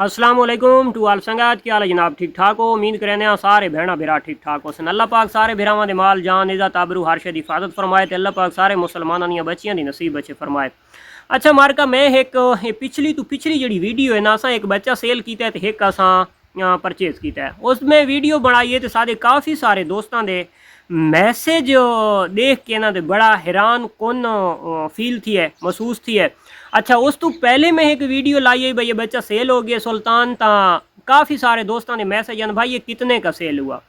अस्सलाम वालेकुम टू आल संगत क्या हाल है जनाब। ठीक ठाक हो? उम्मीद करें सारे भैन भरा ठीक ठाक हो सन। अल्लाह पाक सारे भरावां दे माल जान इज़्ज़त आबरू हर शे दी हिफाजत फरमाए ते अल्लाह पाक सारे मुसलमानां दियां बच्चियां दी नसीब बचे फरमाए। अच्छा मारका मैं एक पिछली तो पिछली जी वीडियो है ना असा एक बच्चा सेल किया है तो एक असा परचेज़ किया है। उसमें वीडियो बनाई है तो सारे काफ़ी सारे दोस्तों के मैसेज देख के ना तो बड़ा हैरान कौन फील थी है महसूस थी है। अच्छा उस तो पहले मैं एक वीडियो लाई है भाई ये बच्चा सेल हो गया सुल्तान ता काफ़ी सारे दोस्तों ने मैसेज आन भाई ये कितने का सेल हुआ।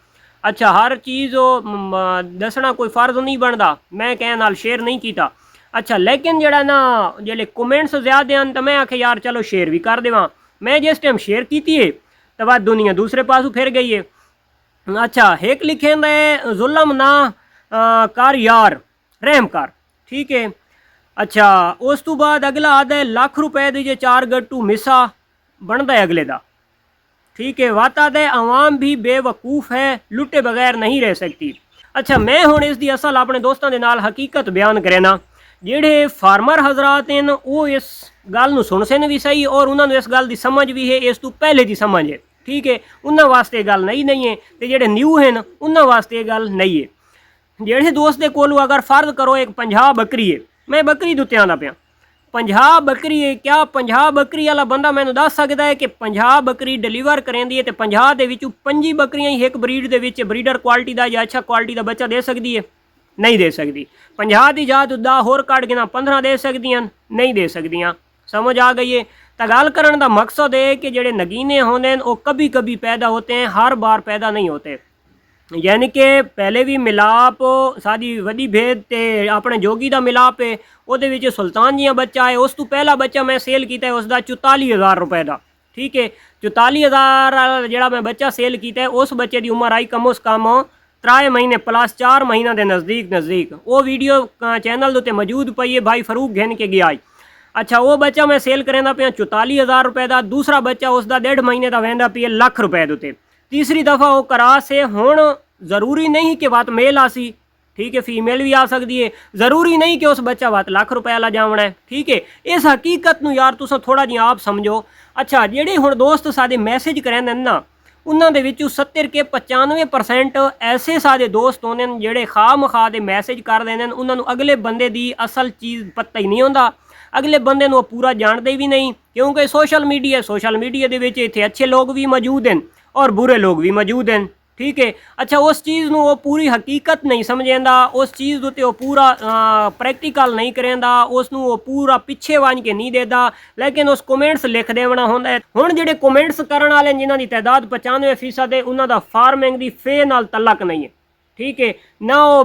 अच्छा हर चीज़ दसना कोई फ़र्ज नहीं बनता, मैं कह नाल शेयर नहीं किया। अच्छा लेकिन जड़ा ना जेले कमेंट्स ज़्यादा हैं तो मैं आखे यार चलो शेयर भी कर देवा। मैं जिस टाइम शेयर की है तो वह दुनिया दूसरे पासों फिर गई है। अच्छा एक लिखे दे जुल्म ना कर यार रहम कर, ठीक है। अच्छा उस तो बाद अगला आता है लाख रुपए दीजिए 4 गट्टू मिसा बनता है अगले का, ठीक है। बात आता है अवाम भी बेवकूफ़ है लुटे बगैर नहीं रह सकती। अच्छा मैं हूँ इसकी असल अपने दोस्तों के नाल हकीकत बयान करे ना जेड़े फार्मर हजरात हैं वो इस गल नूं सुन सन भी सही और उन्होंने इस गल की समझ भी है, इस तो पहले की समझ है, ठीक है। उन्होंने वास्ते गल नहीं है तो जेड़े न्यू हैं उन्होंने वास्ते गल नहीं है। जेड़े दोस्त के कोलू अगर फर्ज करो एक 50 बकरी है, मैं बकरी दुते आंदा पिया 50 बकरी है, क्या 50 बकरी वाला बंदा मैंने दस सकता है कि 50 बकरी डिलीवर करेंदी है तो 50 के विचों 5 बकरियां ही एक ब्रीड के विच ब्रीडर क्वालिटी का या अच्छा क्वालिटी का बच्चा दे सकती है? नहीं दे सकती। 50 की जात 10 होर कट के ना 15 दे सकदियां? नहीं दे सकदियां। समझ आ गई है? तो गल करने का मकसद है कि जेडे नगीने होंदे हैं वो कभी कभी पैदा होते हैं, हर बार पैदा नहीं होते। यानी कि पहले भी मिलाप साडी वड्डी भेद ते अपने जोगी का मिलाप है ਉਹਦੇ ਵਿੱਚ सुल्तान जिया बच्चा है। उस तो पहला बच्चा मैं सेल किया है उसका 44,000 रुपए का, ठीक है। 44,000 जड़ा मैं बच्चा सेल किया है उस बच्चे की उम्र आई कम उस कम 3 महीने प्लस 4 महीना के नज़दीक वो वीडियो चैनल उत्ते मौजूद पई है, भाई फरूक घेन के गया। अच्छा वो बच्चा मैं सेल करेंदा पिया 44,000 रुपए का। दूसरा बच्चा उसका 1.5 महीने का वहदा पिया लाख रुपए के उत्ते। तीसरी दफ़ा वो करा से हुण ज़रूरी नहीं कि बात मेल आसी, ठीक है, फीमेल भी आ सकती है। ज़रूरी नहीं कि उस बच्चा बात लाख रुपए वाला जावना है, ठीक है। इस हकीकत नूं यार तुस थोड़ा जिहा आप समझो। अच्छा जेडे हुण दोस्त साडे मैसेज करेंदे ना उन्हां दे विचों 70 के 95% ऐसे साडे दोस्त होंदे ने जेडे खामखा दे मैसेज कर देंदे ने। उन्हां नूं अगले बंदे दी असल चीज़ पता ही नहीं होंदा, अगले बंदे नूं पूरा जानते भी नहीं, क्योंकि सोशल मीडिया दे विच इत्थे अच्छे लोग भी मौजूद हैं और बुरे लोग भी मौजूद हैं, ठीक है। अच्छा उस चीज़ नूं वो पूरी हकीकत नहीं समझेंदा, उस चीज़ उत्ते वो पूरा प्रैक्टिकल नहीं करेंदा, उसनूं वो पूरा पिछे वांझ के नहीं देता, लेकिन उस कमेंट्स लिख देवना होंदा है। हुण जिहड़े कमेंट्स करन वाले जिन्हां दी तादाद 95% है उन्हां दा फार्मिंग दी फे नाल तलक नहीं है, ठीक है। ना वो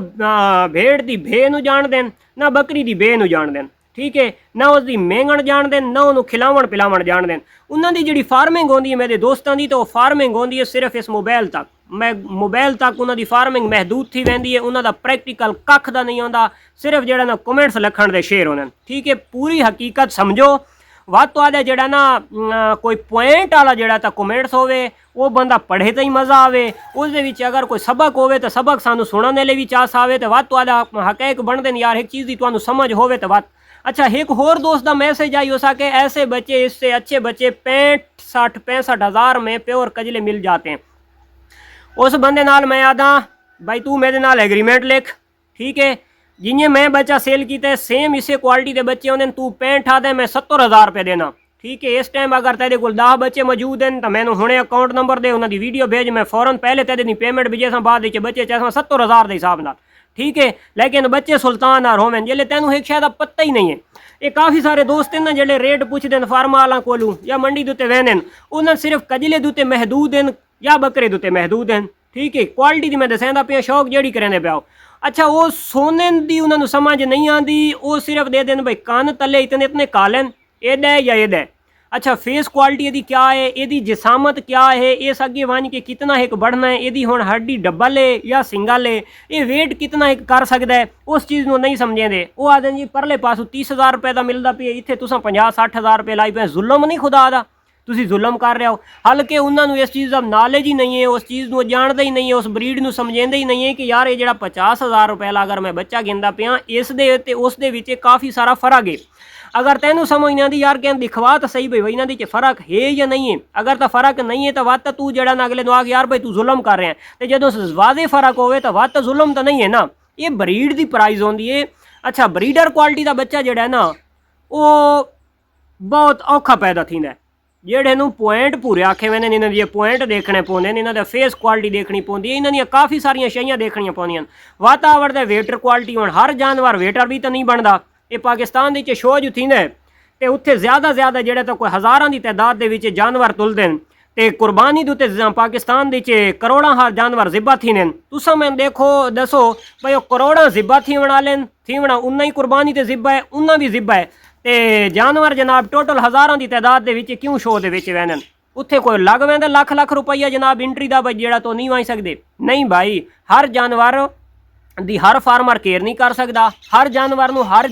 भेड़ दी भे नूं जाणदे ना बकरी दी बे नूं जाणदे, ठीक है। ना उसकी मेंगण जानते ना उन्होंने खिलावन पिलावन जानते। उन्होंने जी फार्मिंग होती है मेरे दोस्तों की तो फार्मिंग होती है सिर्फ इस मोबाइल तक। मैं मोबाइल तक उन्होंने फार्मिंग महदूद थी वहदी है, उन्होंने प्रैक्टिकल कख का नहीं आता, सिर्फ जड़ा ना कमेंट्स लिखण दे शेयर होने, ठीक है। पूरी हकीकत समझो। वध तो आदा जड़ा ना कोई पॉइंट वाला जड़ा तो कमेंट्स होवे वो बंदा पढ़े तो ही मज़ा आवे, उस अगर कोई सबक होवे तो सबक सानू सुनने ले भी चास आवे तो वध तो आदा हकैक बनते हैं यार एक चीज़ की तुहानू समझ होवे तो वध। अच्छा एक होर दोस्त का मैसेज आई हो सके ऐसे बच्चे इससे अच्छे बच्चे 65 हज़ार में प्योर कजले मिल जाते हैं। उस बंदे नाल मैं आदा भाई तू मेरे नाल एग्रीमेंट लिख, ठीक है। जिन्हें मैं बच्चा सेल किया सेम इसे क्वालिटी के बच्चे होंगे तू 65 आदे मैं 70,000 रुपये देना, ठीक है। इस टाइम अगर तेरे को 10 बच्चे मौजूद हैं तो मैंने हुणे अकाउंट नंबर दे उन्होंने वीडियो भेज, मैं फौरन पहले तेरे पेमेंट भेजे बाद बच्चे चाहे 70,000 के हिसाब नाल, ठीक है। लेकिन बच्चे सुल्तान और होवें जेले तेनों एक शायद पता ही नहीं है। ये काफ़ी सारे दोस्त हैं ना जेले रेट पुछते हैं फार्मा वालों कोलू या मंडी दुते वहने उन्हें सिर्फ कजले दुते महदूद हैं या बकरे दुते महदूद हैं, ठीक है। क्वालिटी की मैं दसांदा पिया शौक जड़ी करेंदे पिया। अच्छा वो सोने की उन्होंने समझ नहीं आती, वो सिर्फ दे दें भाई कान तले इतने इतने कालन एदा है या एदा है। अच्छा फेस क्वालिटी यदि क्या है, यदि जिसामत क्या है, इस अगे वन के कितना एक बढ़ना है, यदि हुण हड्डी डब्बल है या सिंगल है, ये वेट कितना एक कर सकता है, उस चीज़ को नहीं समझेंदे। वो आदे जी परले पासों 30,000 रुपये का मिलता पे इतने तुसां 50-60,000 रुपये लाई पे, जुल्म नहीं खुदा दा तुसी जुल्म कर रहे हो। हल्के उन्होंने इस चीज़ का नॉलेज ही नहीं है, उस चीज़ को जानते ही नहीं है, उस ब्रीड को समझेंदे ही नहीं है कि यार ये जो 50,000 रुपये अगर मैं बच्चा गिनदा पिया इस दे ते उस दे विच काफ़ी सारा फर्क है। अगर तेनू समझ नहीं आती यार कहन दिखवा तो सही भाई इन्हों च फर्क है या नहीं है। अगर तो फर्क नहीं है तो वत तू जड़ा ना अगले आग यार भाई तू जुल्म कर रहा है, तो जो वादे फर्क होवे तो वत जुल्म तो नहीं है ना। ये ब्रीड की प्राइस होती है। अच्छा ब्रीडर क्वालिटी का बच्चा जोड़ा है ना वो बहुत औखा पैदा थींदा है। जेड़े नूं पॉइंट पूरे आखे वे ने इन्हां दे पॉइंट देखने पौंदे ने, इन्हां दा फेस क्वालिटी देखनी पौंदी है, इन्हां दी काफ़ी सारियां शैयां देखनियां पौंदियां। वातावरण दे वेटर क्वालिटी हुण हर जानवर वेटर भी तो नहीं बनता। ये पाकिस्तान दे शो जो थींदा है तो उत्थे ज़्यादा जेड़े तो कोई हज़ारां दी तादाद दे विच जानवर तुलदे न ते कुर्बानी दे उत्ते पाकिस्तान दे करोड़ां हार जानवर ज़िब्बा थींदे न। तुसां मैं देखो दसो भाई वो करोड़ां ज़िब्बा थीवण वाले थीवणा उन्ना ही कुर्बानी ते ज़िब्बा है, उन्ना भी ज़िब्बा है ते जानवर जनाब टोटल हज़ारां दी तादाद दे विच क्यों शो दे विच वहन। उत्थे कोई लग वैंदा लाख रुपया जनाब इंट्री दा भाई जेड़ा तो नहीं वाई सकदे। नहीं भाई हर जानवर दी हर फार्मर केयर नहीं कर सकता, हर जानवर नूं हर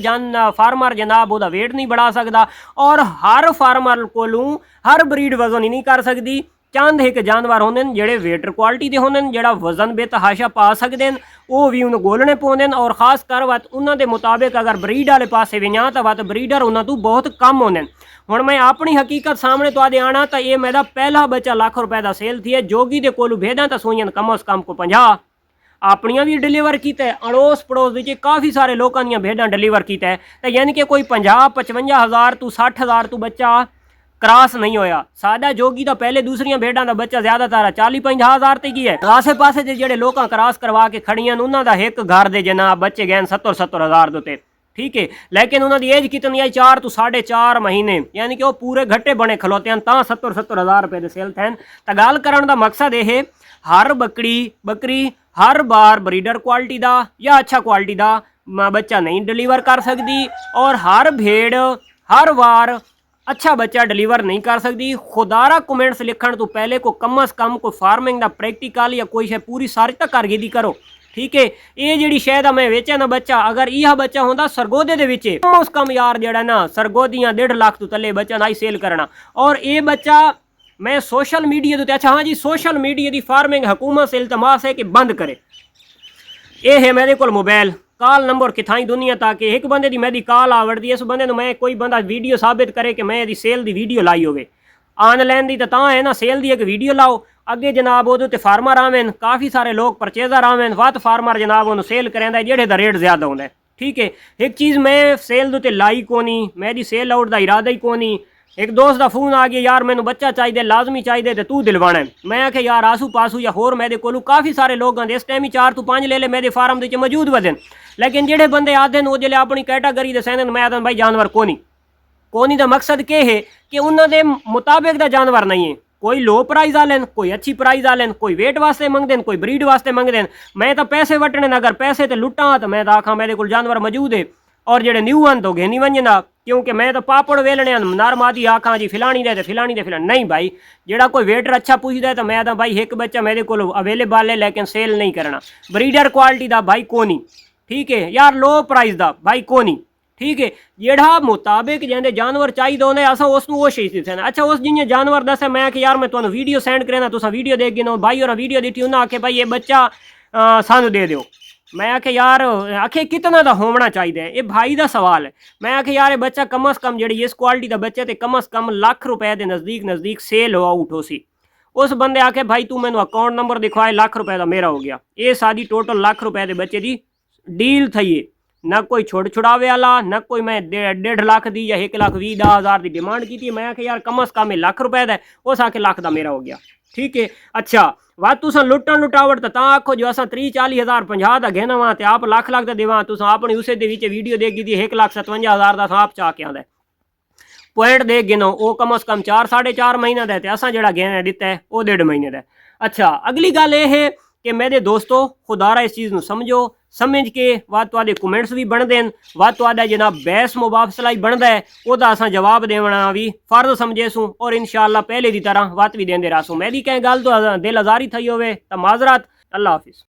फार्मर जनाब उहदा वेट नहीं बढ़ा सकता, और हर फार्मर कोलों हर ब्रीड वजन ही नहीं कर सकती। चंद एक जानवर होंदे न जेड़े वेटर क्वालिटी दे होंदे न, जेड़ा वजन बेतहाशा पा सकदे न, वो भी उन्हें गोलने पौंदे न। और खास कर वत उन्हां दे मुताबिक अगर ब्रीड वाले पासे विना तो वत ब्रीडर उन्हां तों बहुत कम होंदे न। हुण मैं अपनी हकीकत सामने तो आदे आना तो ये मेरा पहला बच्चा लाख रुपए का सेल थी है। जोगी दे कोलों भेदा तो सूइयां कम अज कम को 50 अपनियां भी डिलीवर किया है, अड़ोस पड़ोस के काफ़ी सारे लोगों दी भेडां डिलीवर किया है। तो यानी कि कोई 50-55 हज़ार तो 60 हज़ार तो बच्चा क्रॉस नहीं होया। सादा जोगी तो पहले दूसरिया भेडां का बच्चा ज़्यादातर 40-50 हज़ार तक ही है। आसे पासे के जेडे लोग क्रॉस करवा के खड़ियां उन्हों का एक घर के जनाब बच्चे गए 70-70 हज़ार के, ठीक है। लेकिन उन्होंने एज कितनी आई 4 तो 4.5 महीने, यानी कि वो पूरे घट्टे बने खलोते हैं ता 70-70 हज़ार रुपए के सेल थे। तो गल करने का मकसद ये हर बकरी हर बार ब्रीडर क्वालिटी का या अच्छा क्वालिटी का बच्चा नहीं डिलीवर कर सकती, और हर भेड़ हर बार अच्छा बच्चा डिलीवर नहीं कर सकती। खुदारा कमेंट्स लिखण तो पहले को कम अज़ कम कोई फार्मिंग का प्रैक्टिकल या कोई शे पूरी सारी तक कारगिर्दी करो, ठीक है। ये जी शायद मैं वेचा ना बच्चा, अगर यह बच्चा होंदा सरगोदे दे विच कम अज़ कम यार जेड़ा ना सरगोदियाँ 1.5 लाख तो तले बच्चा ना ही सेल करना। और ये बच्चा मैं सोशल मीडिया तो अच्छा हाँ जी सोशल मीडिया की फार्मिंग हुकूमत से इल्तमास है कि बंद करे। ये है मेरे को मोबाइल कॉल नंबर किथाई दुनिया ताकि एक बंदे की मेरी कॉल आवड़ती है, उस बंदे मैं कोई बंदा वीडियो साबित करे कि मैं यदि सेल की वीडियो लाई होवे ऑनलाइन की तो है ना सेल की एक वीडियो लाओ अगे जनाब वो फार्मर आवेन काफ़ी सारे लोग परचेजर आवेन वत फार्मर जनाब उन्होंने सेल करेंदा जेड़े दा रेट ज़्यादा होंदा है, ठीक है। एक चीज़ मैं सेल के लाई कोनी, मेरी सेल आउट का इरादा ही कोनी। एक दोस्त का फोन आ गया यार मैंने बच्चा चाहिए लाजमी चाहिए तो तू दिलवाना है। मैं आखे यार आसू पासू या होर मेरे को काफ़ी सारे लोग आते इस टाइम ही 4 तो 5 ले ले मेरे फार्म के मौजूद वजन। लेकिन जेडे बंदे आते हैं वो जिले अपनी कैटागरी के सहन मैं आता भाई जानवर कोनी का मकसद क्या है कि उन्होंने मुताबिक का जानवर नहीं है। कोई लो प्राइस वाले कोई अच्छी प्राइस वाले कोई वेट वास्ते मंगते कोई ब्रीड वास्ते मंगते। मैं तो पैसे वटने अगर पैसे तो लुटा तो मैं तो आखा मेरे को जानवर मौजूद है, और जेडे न्यू वन तो घेनी वंजना क्योंकि मैं तो पापड़ वेलने नर मादी आखा जी फिलानी दे फिलानी नहीं भाई। जेड़ा कोई वेटर अच्छा पूछता है तो मैं तो भाई एक बच्चा मेरे को अवेलेबल है लेकिन सेल नहीं करना। ब्रीडर क्वालिटी का भाई कोनी, ठीक है यार लो प्राइस का भाई कोनी, ठीक है। जेड़ा मुताबिक जेंदे जानवर चाहिए होने असा उसनू वो चीज़ देना। अच्छा उस जिन्हें जानवर दसे मैं कि यार मैं तुम्हें वीडियो सेंड करना तुसा वीडियो देख गिनो भाई और वीडियो दी उन्हें आखे भाई ये बच्चा सानू दे दो। मैं आखे यार आखे कितना का होना चाहिए ये भाई का सवाल है। मैं आखे यार ये बच्चा कम अज़ कम जी इस क्वालिटी का बच्चे तो कम अज़ कम लाख रुपए के नज़दीक सेल हो आउट हो सी। उस बंदे आखे भाई तू मैंने अकाउंट नंबर दिखवाए लाख रुपए का मेरा हो गया। ये सारी टोटल लाख रुपए के बच्चे की डील थी है, ना कोई छोड़ छुड़ावे वाला ना कोई मैं 1.5 लाख दी या 1,20,000 की डिमांड की थी। मैं आखे यार कम अज़ कम लाख रुपए का उस आके लाख का मेरा हो गया, ठीक है। अच्छा बात तुसा लुटन लुटावट तो आखो जो असा 30-40 हज़ार 50 का घेना वा तो आप लाख का देवा तुसा अपनी उसे वीडियो देगी थी 1,57,000 का आप चाह के आंदा पॉइंट देख गिनो वो कम अज़ कम 4-4.5 महीना का असा जो घेना दिता है वो 1.5 महीने का। अच्छा अगली गल ये है कि मेरे दोस्तों खुदारा इस चीज़ को समझो, समझ के वह तुहाडे कमेंट्स भी बनते हैं वह तुहाडा जनाब बहस मुबासला ही बनता है वह असा जवाब देना भी फर्ज समझेसूँ और इंशाअल्लाह पहले की तरह वत भी देंदे रहसूँ। मेरी कहीं गल तो दिल आजारी थी होवे तो माजरत। अल्लाह हाफिज़।